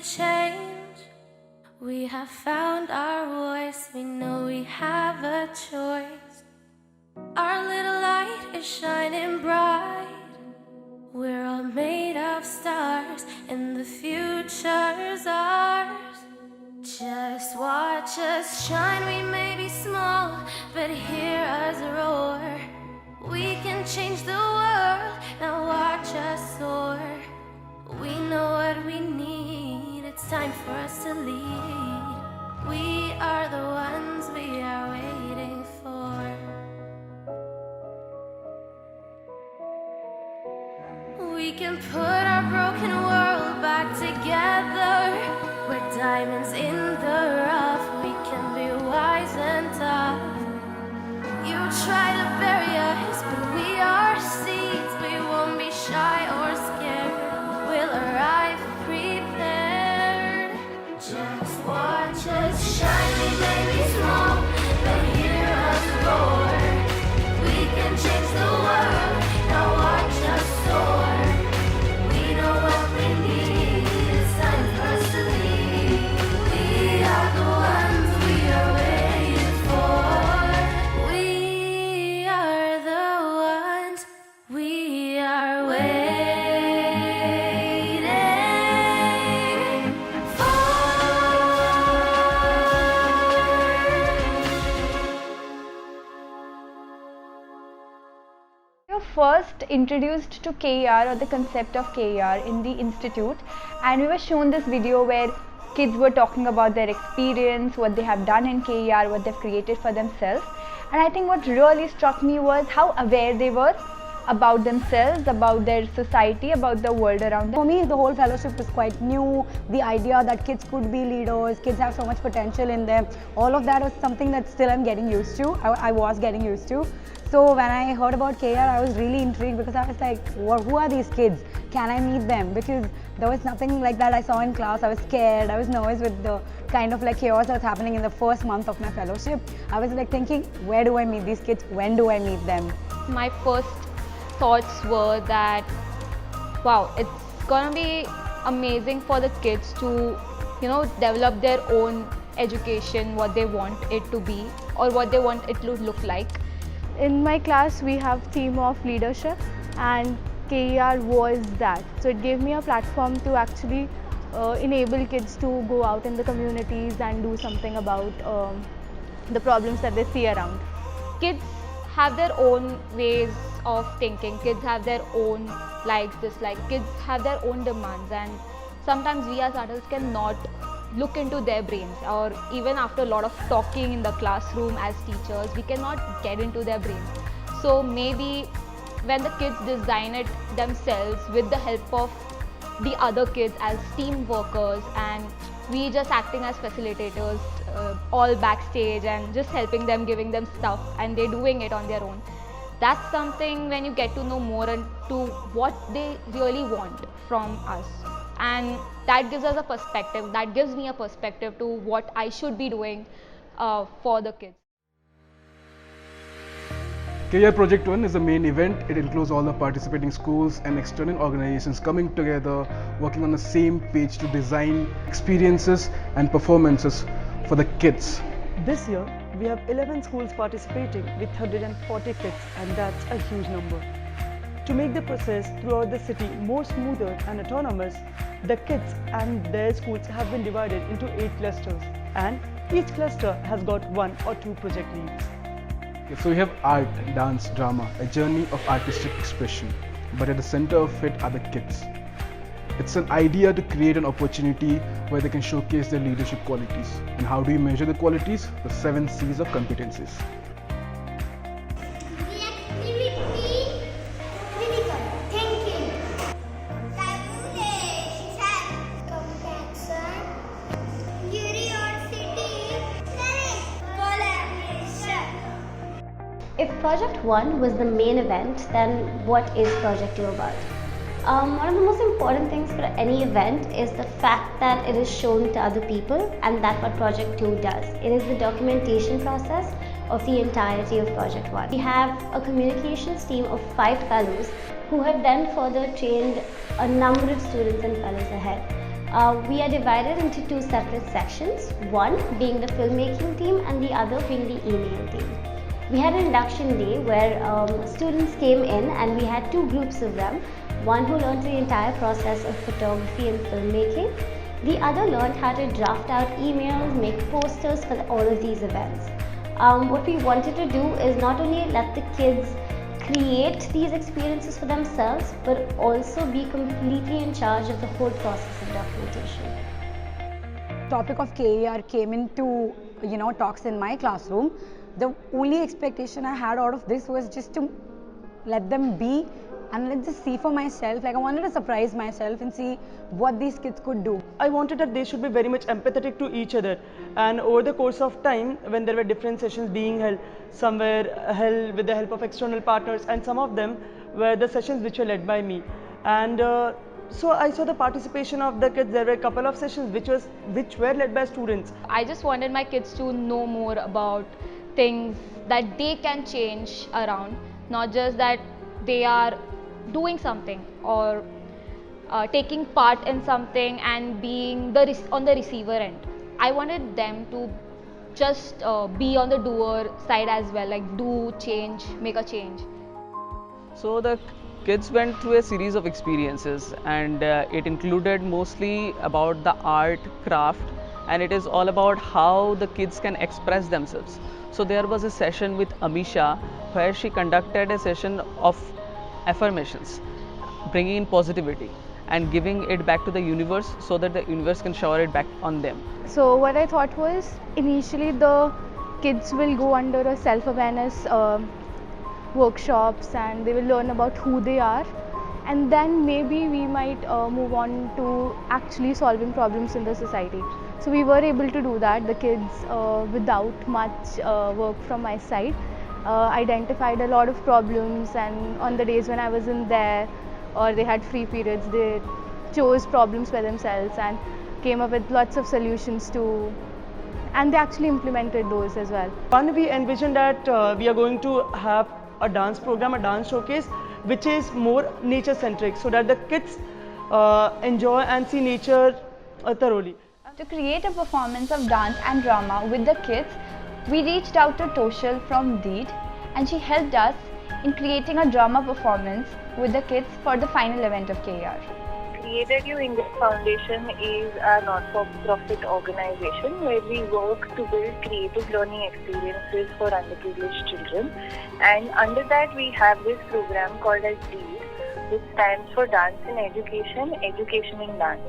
change. We have found our voice, we know we have a choice. Our little light is shining bright. We're all made of stars, and the future's ours. Just watch us shine, we may be small, but hear us roar. We can change the world, now watch us soar. We know what we need, it's time for us to lead. We are the ones we are waiting for. We can put our broken world back together. We're diamonds in the rough, we can be wise and tough. You try to bury us, but we are seeds. We won't be shy or scared, we'll arrive prepared. Just watch us shine, we may be small, but hear us roar. We can change the world, now watch us soar. We know what we need, it's time for us to lead. We are the ones we are waiting for. We are the ones we are waiting for. We were first introduced to KER or the concept of KER in the institute, and we were shown this video where kids were talking about their experience, what they have done in KER, what they've created for themselves. And I think what really struck me was how aware they were about themselves, about their society, about the world around them. For me, the whole fellowship is quite new. The idea that kids could be leaders, kids have so much potential in them, all of that was something that still I'm getting used to. I was getting used to. So when I heard about KER, I was really intrigued because I was like, who are these kids? Can I meet them? Because there was nothing like that I saw in class. I was scared. I was nervous with the kind of like chaos that was happening in the first month of my fellowship. I was like thinking, where do I meet these kids? When do I meet them? My first thoughts were that, wow, it's gonna be amazing for the kids to, develop their own education, what they want it to be or what they want it to look like. In my class, we have theme of leadership, and KER was that. So it gave me a platform to actually enable kids to go out in the communities and do something about the problems that they see around. Kids have their own ways of thinking, kids have their own likes, dislikes, kids have their own demands, and sometimes we as adults cannot look into their brains, or even after a lot of talking in the classroom as teachers, we cannot get into their brains. So maybe when the kids design it themselves with the help of the other kids as team workers, and we just acting as facilitators, all backstage and just helping them, giving them stuff, and they're doing it on their own. That's something when you get to know more into what they really want from us. And that gives us a perspective, that gives me a perspective to what I should be doing for the kids. KER Project 1 is the main event. It includes all the participating schools and external organizations coming together, working on the same page to design experiences and performances for the kids. This year, we have 11 schools participating with 140 kids, and that's a huge number. To make the process throughout the city more smoother and autonomous, the kids and their schools have been divided into 8 clusters, and each cluster has got 1 or 2 project leads. So we have art, dance, drama, a journey of artistic expression, but at the center of it are the kids. It's an idea to create an opportunity where they can showcase their leadership qualities. And how do we measure the qualities? The 7 C's of competencies. If Project 1 was the main event, then what is Project 2 about? One of the most important things for any event is the fact that it is shown to other people, and that's what Project 2 does. It is the documentation process of the entirety of Project 1. We have a communications team of 5 fellows who have then further trained a number of students and fellows ahead. We are divided into two separate sections, one being the filmmaking team and the other being the email team. We had an induction day where students came in and we had two groups of them, one who learned the entire process of photography and filmmaking, the other learned how to draft out emails, make posters for all of these events. What we wanted to do is not only let the kids create these experiences for themselves, but also be completely in charge of the whole process of documentation. Topic of KER came into talks in my classroom. The only expectation I had out of this was just to let them be and let's just see for myself. Like I wanted to surprise myself and see what these kids could do. I wanted that they should be very much empathetic to each other, and over the course of time, when there were different sessions being held, some were held with the help of external partners and some of them were the sessions which were led by me. And so I saw the participation of the kids. There were a couple of sessions which were led by students. I just wanted my kids to know more about things that they can change around, not just that they are doing something or taking part in something and being on the receiver end. I wanted them to just be on the doer side as well, like do change, make a change. So the kids went through a series of experiences, and it included mostly about the art, craft, and it is all about how the kids can express themselves. So there was a session with Amisha where she conducted a session of affirmations, bringing in positivity and giving it back to the universe so that the universe can shower it back on them. So what I thought was, initially the kids will go under a self-awareness workshops and they will learn about who they are, and then maybe we might move on to actually solving problems in the society. So we were able to do that. The kids, without much work from my side, identified a lot of problems, and on the days when I wasn't there or they had free periods, they chose problems for themselves and came up with lots of solutions to, and they actually implemented those as well. One, we envisioned that we are going to have a dance program, a dance showcase, which is more nature centric, so that the kids enjoy and see nature thoroughly. To create a performance of dance and drama with the kids, we reached out to Toshal from Deed, and she helped us in creating a drama performance with the kids for the final event of KER. Created You India Foundation is a not-for-profit organization where we work to build creative learning experiences for underprivileged children, and under that we have this program called as DEED, which stands for Dance in Education, Education in Dance.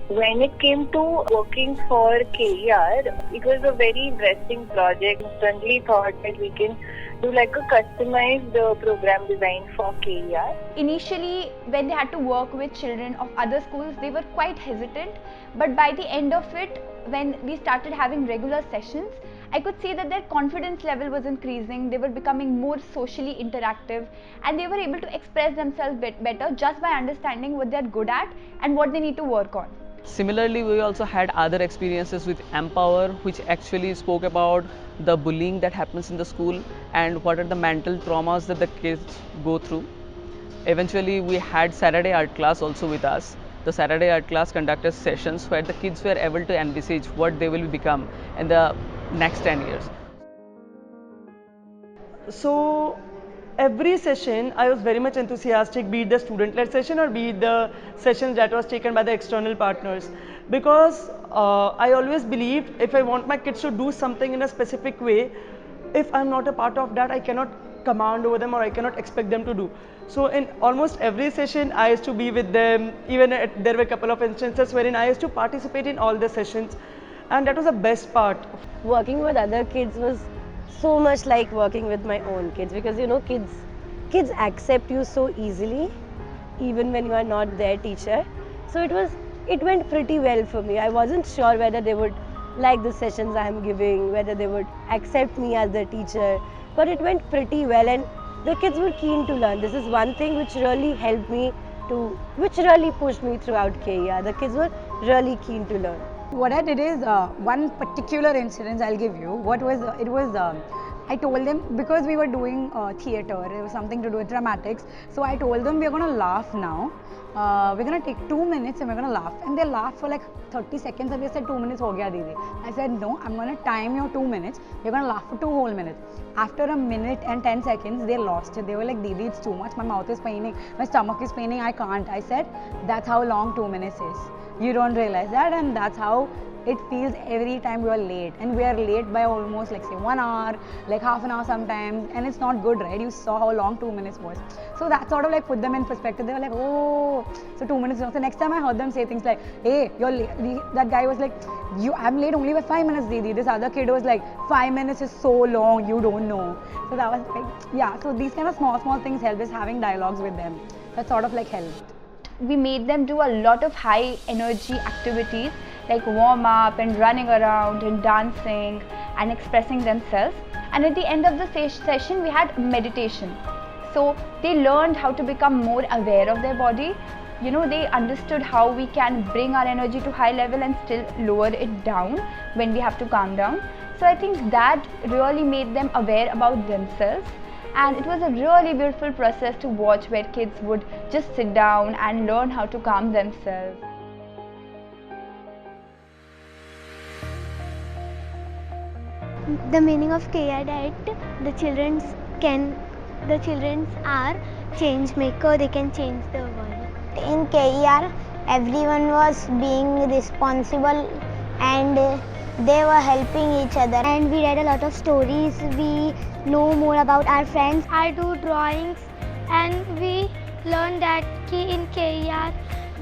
When it came to working for KER, it was a very interesting project. Instantly thought that we can do like a customized program design for KER. Initially, when they had to work with children of other schools, they were quite hesitant, but by the end of it, when we started having regular sessions, I could see that their confidence level was increasing, they were becoming more socially interactive, and they were able to express themselves better just by understanding what they're good at and what they need to work on. Similarly, we also had other experiences with Empower, which actually spoke about the bullying that happens in the school and what are the mental traumas that the kids go through. Eventually, we had Saturday art class also with us. The Saturday art class conducted sessions where the kids were able to envisage what they will become in the next 10 years. So every session I was very much enthusiastic, be it the student-led session or be it the sessions that was taken by the external partners, because I always believed if I want my kids to do something in a specific way, if I'm not a part of that, I cannot command over them or I cannot expect them to do. So in almost every session I used to be with them. Even there were a couple of instances wherein I used to participate in all the sessions, and that was the best part. Working with other kids was so much like working with my own kids, because you know, kids accept you so easily even when you are not their teacher. So it went pretty well for me. I wasn't sure whether they would like the sessions I am giving, whether they would accept me as their teacher, but it went pretty well and the kids were keen to learn. This is one thing which really helped me which really pushed me throughout KER. The kids were really keen to learn. What I did is one particular incident I'll give you. It was I told them, because we were doing theatre, it was something to do with dramatics. So I told them, we're going to laugh now. We're going to take 2 minutes and we're going to laugh. And they laughed for like 30 seconds and they said 2 minutes ho gaya Didi. I said, no, I'm going to time your 2 minutes. You're going to laugh for 2 whole minutes. After a minute and 10 seconds, they lost it. They were like, Didi, it's too much. My mouth is paining. My stomach is paining. I can't. I said, that's how long 2 minutes is. You don't realize that, and that's how it feels every time we are late. And we are late by almost like say 1 hour, like half an hour sometimes, and it's not good, right? You saw how long 2 minutes was. So that sort of like put them in perspective. They were like, oh, so 2 minutes. So next time I heard them say things like, hey, you're late. That guy was like, I'm late only by 5 minutes, Didi. This other kid was like, 5 minutes is so long, you don't know. So that was like, yeah, so these kind of small things help us having dialogues with them. That sort of like helped. We made them do a lot of high energy activities like warm up and running around and dancing and expressing themselves. And at the end of the session we had meditation. So they learned how to become more aware of their body. You know, they understood how we can bring our energy to high level and still lower it down when we have to calm down. So I think that really made them aware about themselves. And it was a really beautiful process to watch, where kids would just sit down and learn how to calm themselves. The meaning of KER that the children are change maker, they can change the world. In KER, everyone was being responsible and they were helping each other. And we read a lot of stories, we know more about our friends. I do drawings and we learn that in KER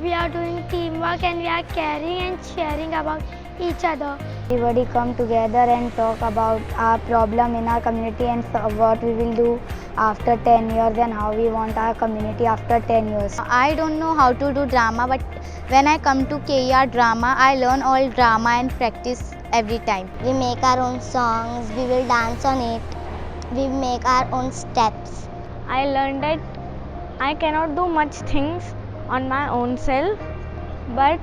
we are doing teamwork and we are caring and sharing about each other. Everybody come together and talk about our problem in our community and what we will do after 10 years and how we want our community after 10 years. I don't know how to do drama, but when I come to KER drama, I learn all drama and practice every time. We make our own songs, we will dance on it, we make our own steps. I learned that I cannot do much things on my own self, but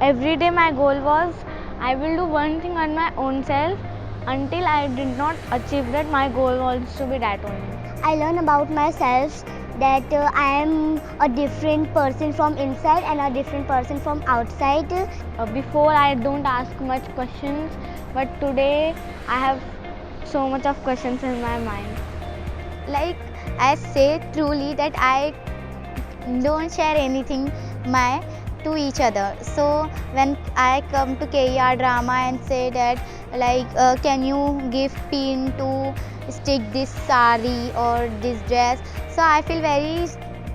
every day my goal was I will do one thing on my own self. Until I did not achieve that, my goal was to be that only. I learned about myself that I am a different person from inside and a different person from outside. Before I don't ask much questions, but today I have so much of questions in my mind. Like I say truly that I don't share anything to each other. So when I come to KER drama and say that like can you give pin to stitch this sari or this dress, so I feel very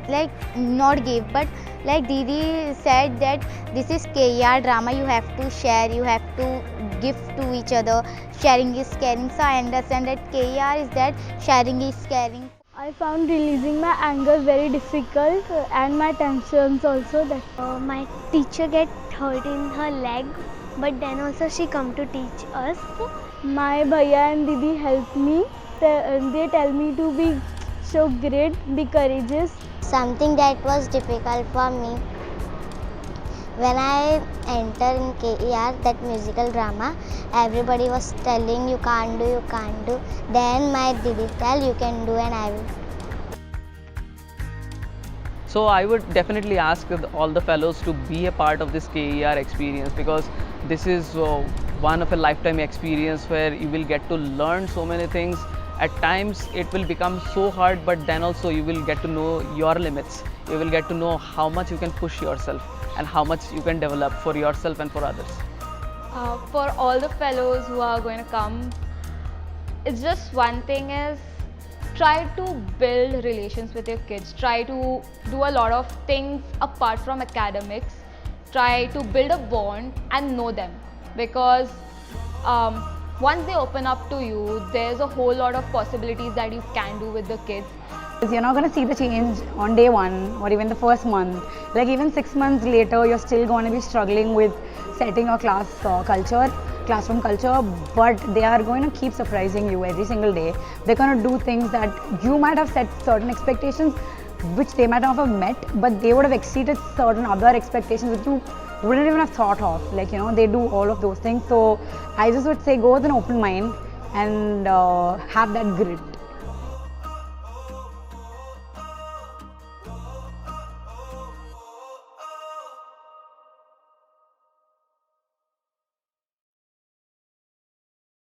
like not give, but like Didi said that this is KER drama, you have to share, you have to give to each other, sharing is caring. So I understand that KER is that sharing is caring. I found releasing my anger very difficult and my tensions also. That my teacher get hurt in her leg, but then also she come to teach us. My bhaiya and didi help me. They tell me to be so great, be courageous. Something that was difficult for me when I entered in KER, that musical drama, everybody was telling you can't do, you can't do. Then my didi tell you can do, and I will. So I would definitely ask all the fellows to be a part of this KER experience, because this is one of a lifetime experience where you will get to learn so many things. At times it will become so hard, but then also you will get to know your limits. You will get to know how much you can push yourself and how much you can develop for yourself and for others. For all the fellows who are going to come, it's just one thing is try to build relations with your kids. Try to do a lot of things apart from academics. Try to build a bond and know them, because once they open up to you, there's a whole lot of possibilities that you can do with the kids. You're not going to see the change on day one or even the first month. Like even 6 months later, you're still going to be struggling with setting your classroom culture, but they are going to keep surprising you every single day. They're going to do things that you might have set certain expectations which they might not have met, but they would have exceeded certain other expectations which you wouldn't even have thought of. Like, you know, they do all of those things. So I just would say go with an open mind, and have that grit.